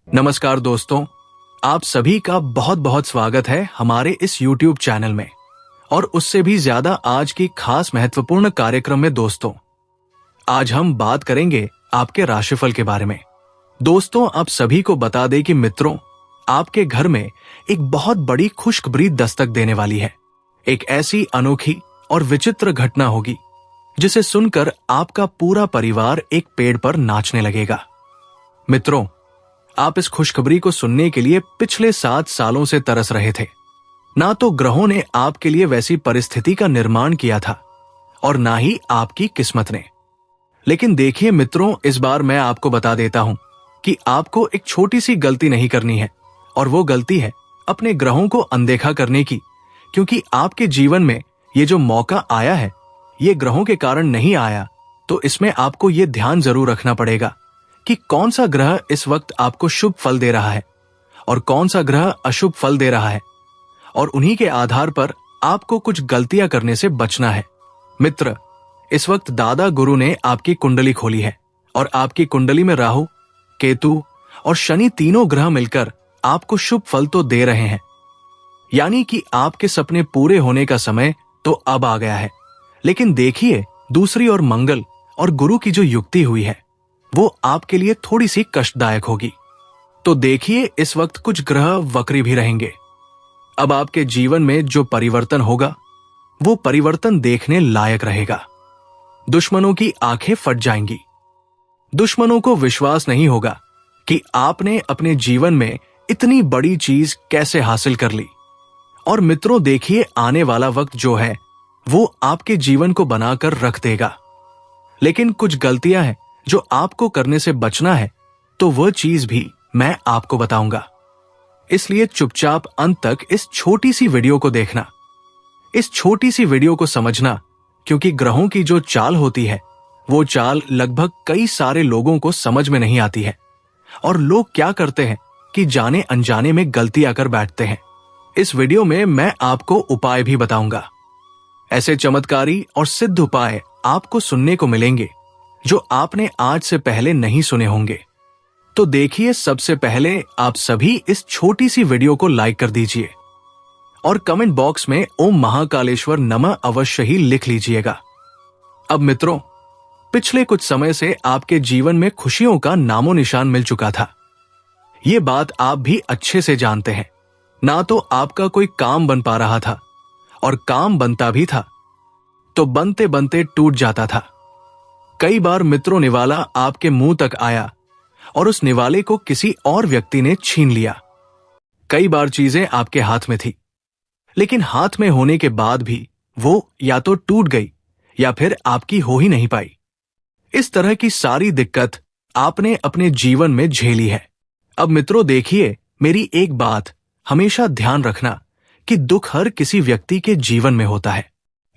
नमस्कार दोस्तों, आप सभी का बहुत बहुत स्वागत है हमारे इस YouTube चैनल में और उससे भी ज्यादा आज की खास महत्वपूर्ण कार्यक्रम में। दोस्तों, आज हम बात करेंगे आपके राशिफल के बारे में। दोस्तों, आप सभी को बता दें कि मित्रों, आपके घर में एक बहुत बड़ी खुशखबरी दस्तक देने वाली है। एक ऐसी अनोखी और विचित्र घटना होगी जिसे सुनकर आपका पूरा परिवार एक पेड़ पर नाचने लगेगा। मित्रों, आप इस खुशखबरी को सुनने के लिए पिछले 7 सालों से तरस रहे थे। ना तो ग्रहों ने आपके लिए वैसी परिस्थिति का निर्माण किया था और ना ही आपकी किस्मत ने। लेकिन देखिए मित्रों, इस बार मैं आपको बता देता हूं कि आपको एक छोटी सी गलती नहीं करनी है, और वो गलती है अपने ग्रहों को अनदेखा करने की। क्योंकि आपके जीवन में ये जो मौका आया है, ये ग्रहों के कारण नहीं आया। तो इसमें आपको ये ध्यान जरूर रखना पड़ेगा कि कौन सा ग्रह इस वक्त आपको शुभ फल दे रहा है और कौन सा ग्रह अशुभ फल दे रहा है, और उन्हीं के आधार पर आपको कुछ गलतियां करने से बचना है। मित्र, इस वक्त दादा गुरु ने आपकी कुंडली खोली है और आपकी कुंडली में राहु, केतु और शनि तीनों ग्रह मिलकर आपको शुभ फल तो दे रहे हैं। यानी कि आपके सपने पूरे होने का समय तो अब आ गया है। लेकिन देखिए, दूसरी ओर मंगल और गुरु की जो युक्ति हुई है वो आपके लिए थोड़ी सी कष्टदायक होगी। तो देखिए, इस वक्त कुछ ग्रह वक्री भी रहेंगे। अब आपके जीवन में जो परिवर्तन होगा वो परिवर्तन देखने लायक रहेगा। दुश्मनों की आंखें फट जाएंगी। दुश्मनों को विश्वास नहीं होगा कि आपने अपने जीवन में इतनी बड़ी चीज कैसे हासिल कर ली। और मित्रों, देखिए, आने वाला वक्त जो है वो आपके जीवन को बनाकर रख देगा। लेकिन कुछ गलतियां हैं जो आपको करने से बचना है, तो वह चीज भी मैं आपको बताऊंगा। इसलिए चुपचाप अंत तक इस छोटी सी वीडियो को देखना, इस छोटी सी वीडियो को समझना। क्योंकि ग्रहों की जो चाल होती है वो चाल लगभग कई सारे लोगों को समझ में नहीं आती है, और लोग क्या करते हैं कि जाने अनजाने में गलतियां कर बैठते हैं। इस वीडियो में मैं आपको उपाय भी बताऊंगा। ऐसे चमत्कारी और सिद्ध उपाय आपको सुनने को मिलेंगे जो आपने आज से पहले नहीं सुने होंगे। तो देखिए, सबसे पहले आप सभी इस छोटी सी वीडियो को लाइक कर दीजिए और कमेंट बॉक्स में ओम महाकालेश्वर नमः अवश्य ही लिख लीजिएगा। अब मित्रों, पिछले कुछ समय से आपके जीवन में खुशियों का नामो निशान मिल चुका था। ये बात आप भी अच्छे से जानते हैं। ना तो आपका कोई काम बन पा रहा था, और काम बनता भी था तो बनते बनते टूट जाता था। कई बार मित्रों, निवाला आपके मुंह तक आया और उस निवाले को किसी और व्यक्ति ने छीन लिया। कई बार चीजें आपके हाथ में थी, लेकिन हाथ में होने के बाद भी वो या तो टूट गई या फिर आपकी हो ही नहीं पाई। इस तरह की सारी दिक्कत आपने अपने जीवन में झेली है। अब मित्रों देखिए, मेरी एक बात हमेशा ध्यान रखना कि दुख हर किसी व्यक्ति के जीवन में होता है।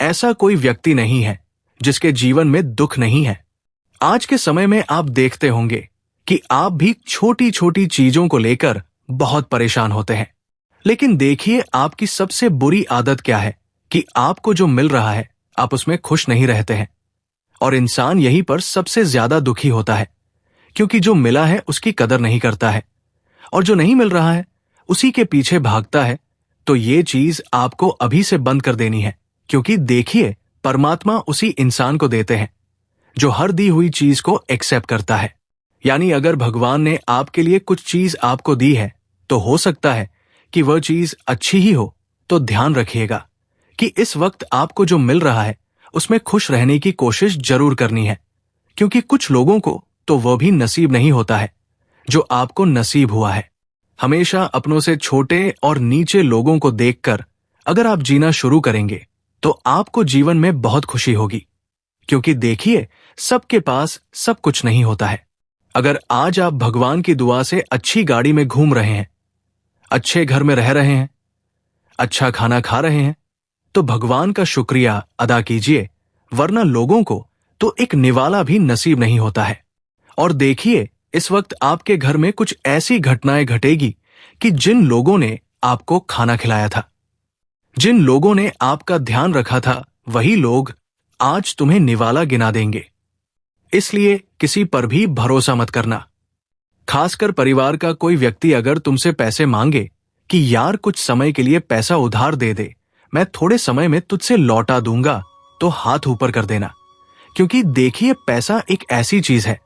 ऐसा कोई व्यक्ति नहीं है जिसके जीवन में दुख नहीं है। आज के समय में आप देखते होंगे कि आप भी छोटी छोटी चीजों को लेकर बहुत परेशान होते हैं। लेकिन देखिए, आपकी सबसे बुरी आदत क्या है कि आपको जो मिल रहा है आप उसमें खुश नहीं रहते हैं। और इंसान यहीं पर सबसे ज्यादा दुखी होता है, क्योंकि जो मिला है उसकी कदर नहीं करता है और जो नहीं मिल रहा है उसी के पीछे भागता है। तो ये चीज आपको अभी से बंद कर देनी है। क्योंकि देखिए, परमात्मा उसी इंसान को देते हैं जो हर दी हुई चीज को एक्सेप्ट करता है। यानी अगर भगवान ने आपके लिए कुछ चीज आपको दी है तो हो सकता है कि वह चीज अच्छी ही हो। तो ध्यान रखिएगा कि इस वक्त आपको जो मिल रहा है उसमें खुश रहने की कोशिश जरूर करनी है। क्योंकि कुछ लोगों को तो वह भी नसीब नहीं होता है जो आपको नसीब हुआ है। हमेशा अपनों से छोटे और नीचे लोगों को देखकर अगर आप जीना शुरू करेंगे तो आपको जीवन में बहुत खुशी होगी। क्योंकि देखिए, सबके पास सब कुछ नहीं होता है। अगर आज आप भगवान की दुआ से अच्छी गाड़ी में घूम रहे हैं, अच्छे घर में रह रहे हैं, अच्छा खाना खा रहे हैं, तो भगवान का शुक्रिया अदा कीजिए। वरना लोगों को तो एक निवाला भी नसीब नहीं होता है। और देखिए, इस वक्त आपके घर में कुछ ऐसी घटनाएं घटेगी कि जिन लोगों ने आपको खाना खिलाया था, जिन लोगों ने आपका ध्यान रखा था, वही लोग आज तुम्हें निवाला गिना देंगे। इसलिए किसी पर भी भरोसा मत करना। खासकर परिवार का कोई व्यक्ति अगर तुमसे पैसे मांगे कि यार कुछ समय के लिए पैसा उधार दे दे, मैं थोड़े समय में तुझसे लौटा दूंगा, तो हाथ ऊपर कर देना। क्योंकि देखिए, पैसा एक ऐसी चीज है,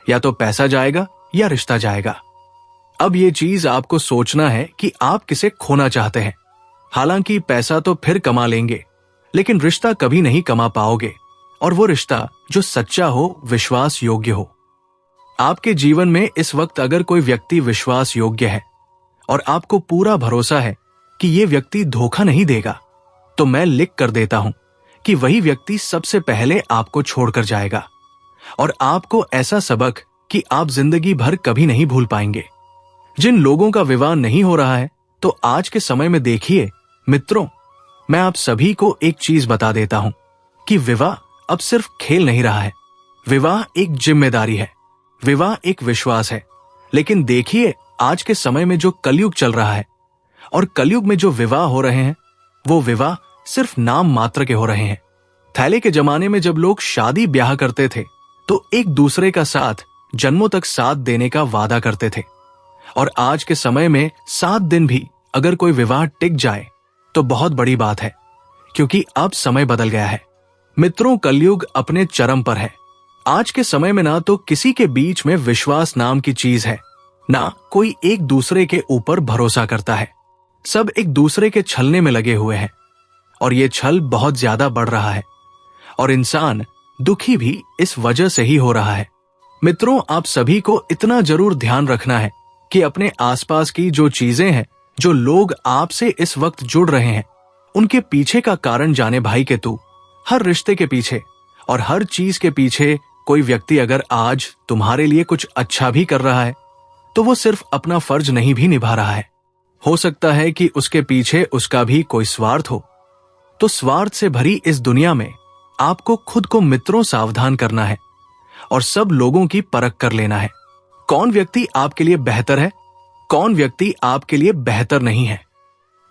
या तो पैसा जाएगा या रिश्ता जाएगा। अब ये चीज आपको सोचना है कि आप किसे खोना चाहते हैं। हालांकि पैसा तो फिर कमा लेंगे, लेकिन रिश्ता कभी नहीं कमा पाओगे, और वो रिश्ता जो सच्चा हो, विश्वास योग्य हो। आपके जीवन में इस वक्त अगर कोई व्यक्ति विश्वास योग्य है और आपको पूरा भरोसा है कि ये व्यक्ति धोखा नहीं देगा, तो मैं लिख कर देता हूं कि वही व्यक्ति सबसे पहले आपको छोड़कर जाएगा, और आपको ऐसा सबक कि आप जिंदगी भर कभी नहीं भूल पाएंगे। जिन लोगों का विवाह नहीं हो रहा है, तो आज के समय में देखिए मित्रों, मैं आप सभी को एक चीज बता देता हूं कि विवाह अब सिर्फ खेल नहीं रहा है। विवाह एक जिम्मेदारी है, विवाह एक विश्वास है। लेकिन देखिए, आज के समय में जो कलयुग चल रहा है और कलयुग में जो विवाह हो रहे हैं, वो विवाह सिर्फ नाम मात्र के हो रहे हैं। थैले के जमाने में जब लोग शादी ब्याह करते थे, तो एक दूसरे का साथ जन्मों तक साथ देने का वादा करते थे, और आज के समय में 7 दिन भी अगर कोई विवाह टिक जाए तो बहुत बड़ी बात है, क्योंकि अब समय बदल गया है। मित्रों, कलयुग अपने चरम पर है। आज के समय में ना तो किसी के बीच में विश्वास नाम की चीज है, ना कोई एक दूसरे के ऊपर भरोसा करता है। सब एक दूसरे के छलने में लगे हुए हैं, और ये छल बहुत ज्यादा बढ़ रहा है, और इंसान दुखी भी इस वजह से ही हो रहा है। मित्रों, आप सभी को इतना जरूर ध्यान रखना है कि अपने आसपास की जो चीजें हैं, जो लोग आपसे इस वक्त जुड़ रहे हैं, उनके पीछे का कारण जाने भाई के तू। हर रिश्ते के पीछे और हर चीज के पीछे कोई व्यक्ति अगर आज तुम्हारे लिए कुछ अच्छा भी कर रहा है, तो वो सिर्फ अपना फर्ज नहीं भी निभा रहा है। हो सकता है कि उसके पीछे उसका भी कोई स्वार्थ हो। तो स्वार्थ से भरी इस दुनिया में आपको खुद को मित्रों सावधान करना है, और सब लोगों की परख कर लेना है। कौन व्यक्ति आपके लिए बेहतर है, कौन व्यक्ति आपके लिए बेहतर नहीं है।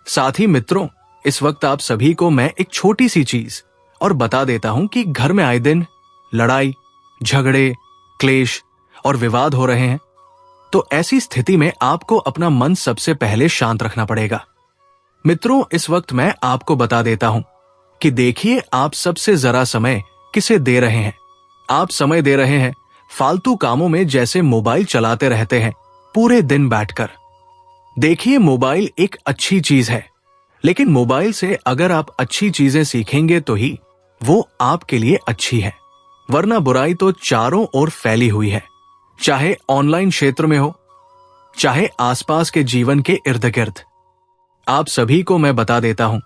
साथ ही मित्रों, इस वक्त आप सभी को मैं एक छोटी सी चीज और बता देता हूं कि घर में आए दिन लड़ाई, झगड़े, क्लेश और विवाद हो रहे हैं। तो ऐसी स्थिति में आपको अपना मन सबसे पहले शांत रखना पड़ेगा। मित्रों, इस वक्त मैं आपको बता देता हूं कि देखिए, आप सबसे जरा समय किसे दे रहे हैं। आप समय दे रहे हैं फालतू कामों में, जैसे मोबाइल चलाते रहते हैं पूरे दिन बैठकर। देखिए, मोबाइल एक अच्छी चीज है, लेकिन मोबाइल से अगर आप अच्छी चीजें सीखेंगे तो ही वो आपके लिए अच्छी है, वरना बुराई तो चारों ओर फैली हुई है, चाहे ऑनलाइन क्षेत्र में हो, चाहे आसपास के जीवन के इर्द गिर्द। आप सभी को मैं बता देता हूं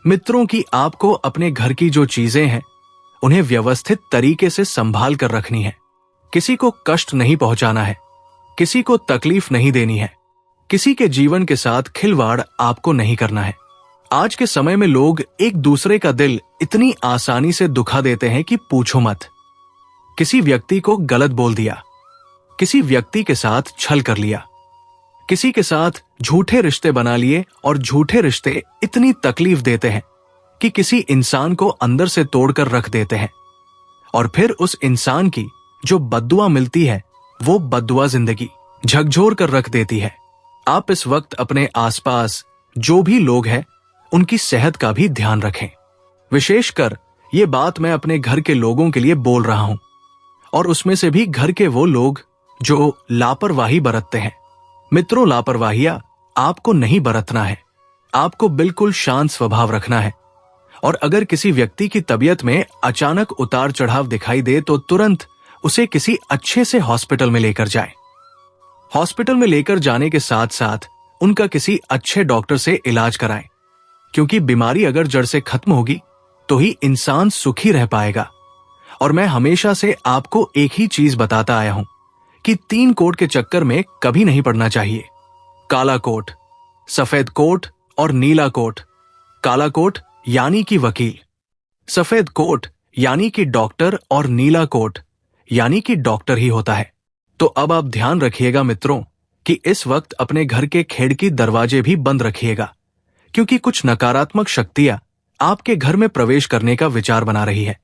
मित्रों कि आपको अपने घर की जो चीजें हैं, उन्हें व्यवस्थित तरीके से संभाल कर रखनी है। किसी को कष्ट नहीं पहुंचाना है, किसी को तकलीफ नहीं देनी है, किसी के जीवन के साथ खिलवाड़ आपको नहीं करना है। आज के समय में लोग एक दूसरे का दिल इतनी आसानी से दुखा देते हैं कि पूछो मत। किसी व्यक्ति को गलत बोल दिया, किसी व्यक्ति के साथ छल कर लिया, किसी के साथ झूठे रिश्ते बना लिए, और झूठे रिश्ते इतनी तकलीफ देते हैं कि किसी इंसान को अंदर से तोड़कर रख देते हैं, और फिर उस इंसान की जो बद्दुआ मिलती है, वो बद्दुआ जिंदगी झकझोर कर रख देती है। आप इस वक्त अपने आसपास जो भी लोग हैं, उनकी सेहत का भी ध्यान रखें। विशेषकर ये बात मैं अपने घर के लोगों के लिए बोल रहा हूं, और उसमें से भी घर के वो लोग जो लापरवाही बरतते हैं। मित्रों, लापरवाहियां आपको नहीं बरतना है, आपको बिल्कुल शांत स्वभाव रखना है। और अगर किसी व्यक्ति की तबीयत में अचानक उतार चढ़ाव दिखाई दे, तो तुरंत उसे किसी अच्छे से हॉस्पिटल में लेकर जाएं। हॉस्पिटल में लेकर जाने के साथ साथ उनका किसी अच्छे डॉक्टर से इलाज कराएं, क्योंकि बीमारी अगर जड़ से खत्म होगी तो ही इंसान सुखी रह पाएगा। और मैं हमेशा से आपको एक ही चीज बताता आया हूं कि 3 कोट के चक्कर में कभी नहीं पड़ना चाहिए। काला कोट, सफेद कोट और नीला कोट। काला कोट यानी कि वकील, सफेद कोट यानी कि डॉक्टर, और नीला कोट यानी कि डॉक्टर ही होता है। तो अब आप ध्यान रखिएगा मित्रों कि इस वक्त अपने घर के खिड़की दरवाजे भी बंद रखिएगा, क्योंकि कुछ नकारात्मक शक्तियां आपके घर में प्रवेश करने का विचार बना रही है।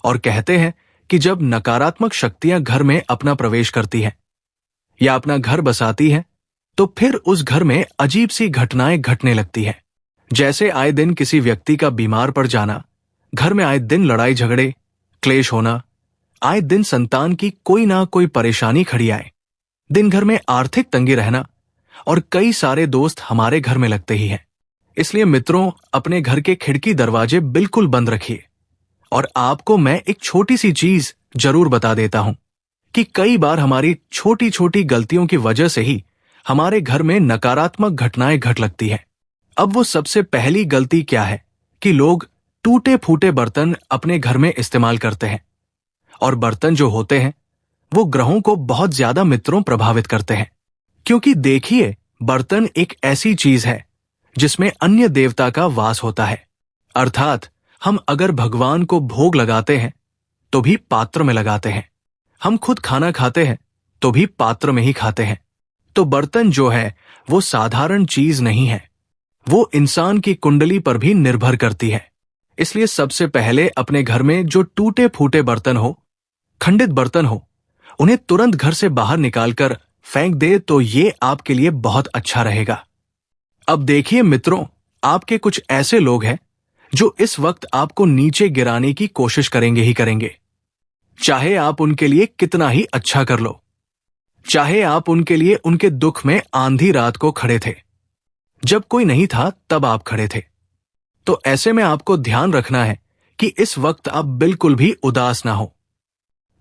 और कहते हैं कि जब नकारात्मक शक्तियां घर में अपना प्रवेश करती हैं, या अपना घर बसाती है तो फिर उस घर में अजीब सी घटनाएं घटने लगती है। जैसे आए दिन किसी व्यक्ति का बीमार पड़ जाना, घर में आए दिन लड़ाई झगड़े, क्लेश होना, आए दिन संतान की कोई ना कोई परेशानी खड़ी आए, दिन भर में आर्थिक तंगी रहना, और कई सारे दोस्त हमारे घर में लगते ही हैं। इसलिए मित्रों, अपने घर के खिड़की दरवाजे बिल्कुल बंद रखिए। और आपको मैं एक छोटी सी चीज जरूर बता देता हूं कि कई बार हमारी छोटी छोटी गलतियों की वजह से ही हमारे घर में नकारात्मक घटनाएं घट लगती हैं। अब वो सबसे पहली गलती क्या है कि लोग टूटे फूटे बर्तन अपने घर में इस्तेमाल करते हैं। और बर्तन जो होते हैं वो ग्रहों को बहुत ज्यादा मित्रों प्रभावित करते हैं। क्योंकि देखिए, बर्तन एक ऐसी चीज है जिसमें अन्य देवता का वास होता है। अर्थात हम अगर भगवान को भोग लगाते हैं तो भी पात्र में लगाते हैं, हम खुद खाना खाते हैं तो भी पात्र में ही खाते हैं। तो बर्तन जो है वो साधारण चीज नहीं है, वो इंसान की कुंडली पर भी निर्भर करती है। इसलिए सबसे पहले अपने घर में जो टूटे फूटे बर्तन हो, खंडित बर्तन हो, उन्हें तुरंत घर से बाहर निकालकर फेंक दे तो ये आपके लिए बहुत अच्छा रहेगा। अब देखिए मित्रों, आपके कुछ ऐसे लोग हैं जो इस वक्त आपको नीचे गिराने की कोशिश करेंगे ही करेंगे, चाहे आप उनके लिए कितना ही अच्छा कर लो, चाहे आप उनके लिए उनके दुख में आंधी रात को खड़े थे, जब कोई नहीं था तब आप खड़े थे। तो ऐसे में आपको ध्यान रखना है कि इस वक्त आप बिल्कुल भी उदास ना हो।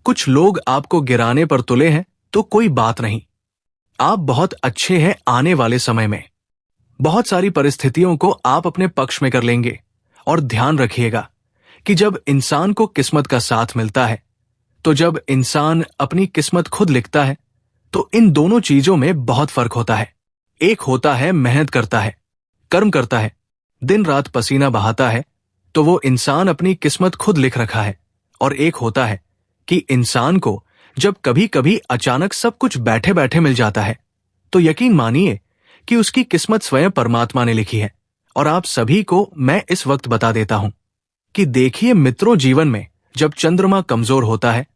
कुछ लोग आपको गिराने पर तुले हैं तो कोई बात नहीं, आप बहुत अच्छे हैं। आने वाले समय में बहुत सारी परिस्थितियों को आप अपने पक्ष में कर लेंगे। और ध्यान रखिएगा कि जब इंसान को किस्मत का साथ मिलता है, तो जब इंसान अपनी किस्मत खुद लिखता है, तो इन दोनों चीजों में बहुत फर्क होता है। एक होता है मेहनत करता है, कर्म करता है, दिन रात पसीना बहाता है, तो वो इंसान अपनी किस्मत खुद लिख रखा है। और एक होता है कि इंसान को जब कभी कभी अचानक सब कुछ बैठे बैठे मिल जाता है, तो यकीन मानिए कि उसकी किस्मत स्वयं परमात्मा ने लिखी है। और आप सभी को मैं इस वक्त बता देता हूं कि देखिए मित्रों, जीवन में जब चंद्रमा कमजोर होता है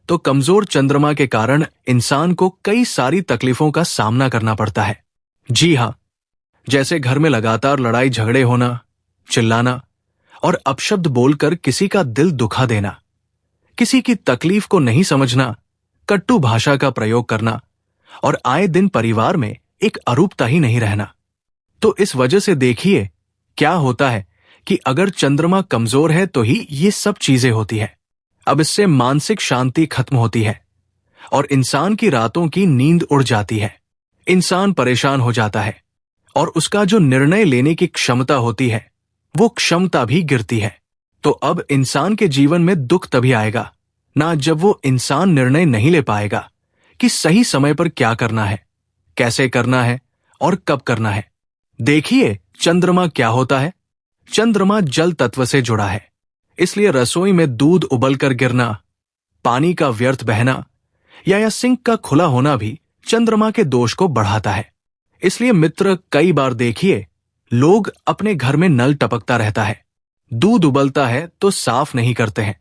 तो कमजोर चंद्रमा के कारण इंसान को कई सारी तकलीफों का सामना करना पड़ता है। जी हां, जैसे घर में लगातार लड़ाई झगड़े होना, चिल्लाना और अपशब्द बोलकर किसी का दिल दुखा देना, किसी की तकलीफ को नहीं समझना, कट्टू भाषा का प्रयोग करना, और आए दिन परिवार में एक अरूपता ही नहीं रहना। तो इस वजह से देखिए क्या होता है कि अगर चंद्रमा कमजोर है तो ही ये सब चीजें होती है। अब इससे मानसिक शांति खत्म होती है और इंसान की रातों की नींद उड़ जाती है, इंसान परेशान हो जाता है और उसका जो निर्णय लेने की क्षमता होती है वो क्षमता भी गिरती है। तो अब इंसान के जीवन में दुख तभी आएगा ना जब वो इंसान निर्णय नहीं ले पाएगा कि सही समय पर क्या करना है, कैसे करना है और कब करना है। देखिए चंद्रमा क्या होता है, चंद्रमा जल तत्व से जुड़ा है। इसलिए रसोई में दूध उबलकर गिरना, पानी का व्यर्थ बहना या सिंक का खुला होना भी चंद्रमा के दोष को बढ़ाता है। इसलिए मित्र, कई बार देखिए लोग अपने घर में नल टपकता रहता है, दूध उबलता है तो साफ नहीं करते हैं,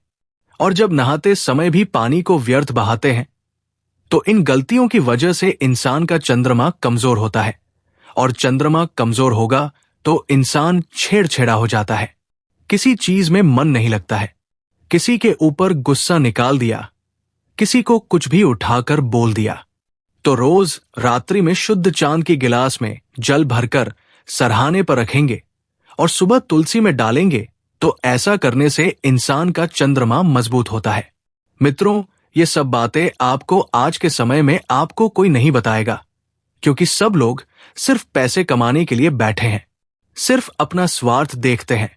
और जब नहाते समय भी पानी को व्यर्थ बहाते हैं। तो इन गलतियों की वजह से इंसान का चंद्रमा कमजोर होता है, और चंद्रमा कमजोर होगा तो इंसान छेड़छेड़ा हो जाता है, किसी चीज में मन नहीं लगता है, किसी के ऊपर गुस्सा निकाल दिया, किसी को कुछ भी उठाकर बोल दिया। तो रोज रात्रि में शुद्ध चांद की गिलास में जल भरकर सरहाने पर रखेंगे और सुबह तुलसी में डालेंगे, तो ऐसा करने से इंसान का चंद्रमा मजबूत होता है। मित्रों, ये सब बातें आपको आज के समय में आपको कोई नहीं बताएगा, क्योंकि सब लोग सिर्फ पैसे कमाने के लिए बैठे हैं, सिर्फ अपना स्वार्थ देखते हैं,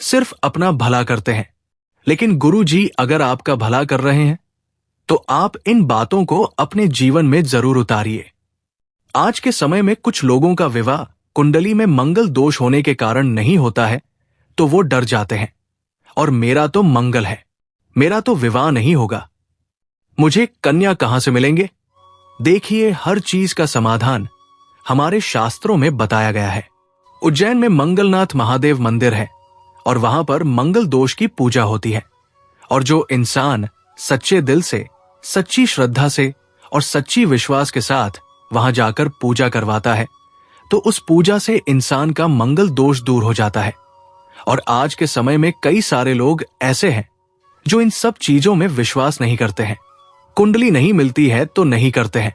सिर्फ अपना भला करते हैं। लेकिन गुरु जी अगर आपका भला कर रहे हैं तो आप इन बातों को अपने जीवन में जरूर उतारिए। आज के समय में कुछ लोगों का विवाह कुंडली में मंगल दोष होने के कारण नहीं होता है तो वो डर जाते हैं, और मेरा तो मंगल है, मेरा तो विवाह नहीं होगा, मुझे कन्या कहां से मिलेंगे। देखिए हर चीज का समाधान हमारे शास्त्रों में बताया गया है। उज्जैन में मंगलनाथ महादेव मंदिर है और वहां पर मंगल दोष की पूजा होती है, और जो इंसान सच्चे दिल से, सच्ची श्रद्धा से और सच्ची विश्वास के साथ वहां जाकर पूजा करवाता है तो उस पूजा से इंसान का मंगल दोष दूर हो जाता है। और आज के समय में कई सारे लोग ऐसे हैं जो इन सब चीजों में विश्वास नहीं करते हैं। कुंडली नहीं मिलती है तो नहीं करते हैं,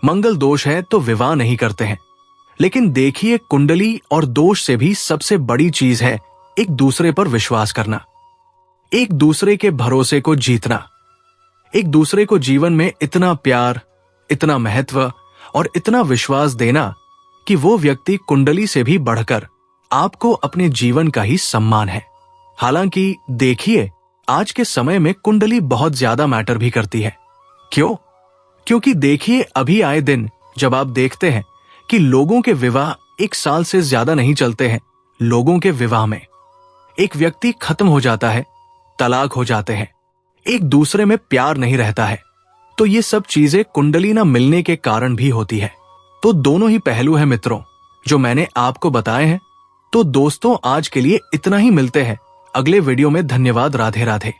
मंगल दोष है तो विवाह नहीं करते हैं। लेकिन देखिए, कुंडली और दोष से भी सबसे बड़ी चीज है एक दूसरे पर विश्वास करना, एक दूसरे के भरोसे को जीतना, एक दूसरे को जीवन में इतना प्यार, इतना महत्व और इतना विश्वास देना कि वो व्यक्ति कुंडली से भी बढ़कर आपको अपने जीवन का ही सम्मान है। हालांकि देखिए, आज के समय में कुंडली बहुत ज्यादा मैटर भी करती है। क्यों? क्योंकि देखिए, अभी आए दिन जब आप देखते हैं कि लोगों के विवाह 1 साल से ज्यादा नहीं चलते हैं, लोगों के विवाह में एक व्यक्ति खत्म हो जाता है, तलाक हो जाते हैं, एक दूसरे में प्यार नहीं रहता है, तो ये सब चीजें कुंडली न मिलने के कारण भी होती है। तो दोनों ही पहलू हैं मित्रों जो मैंने आपको बताए हैं। तो दोस्तों, आज के लिए इतना ही, मिलते हैं अगले वीडियो में। धन्यवाद। राधे राधे।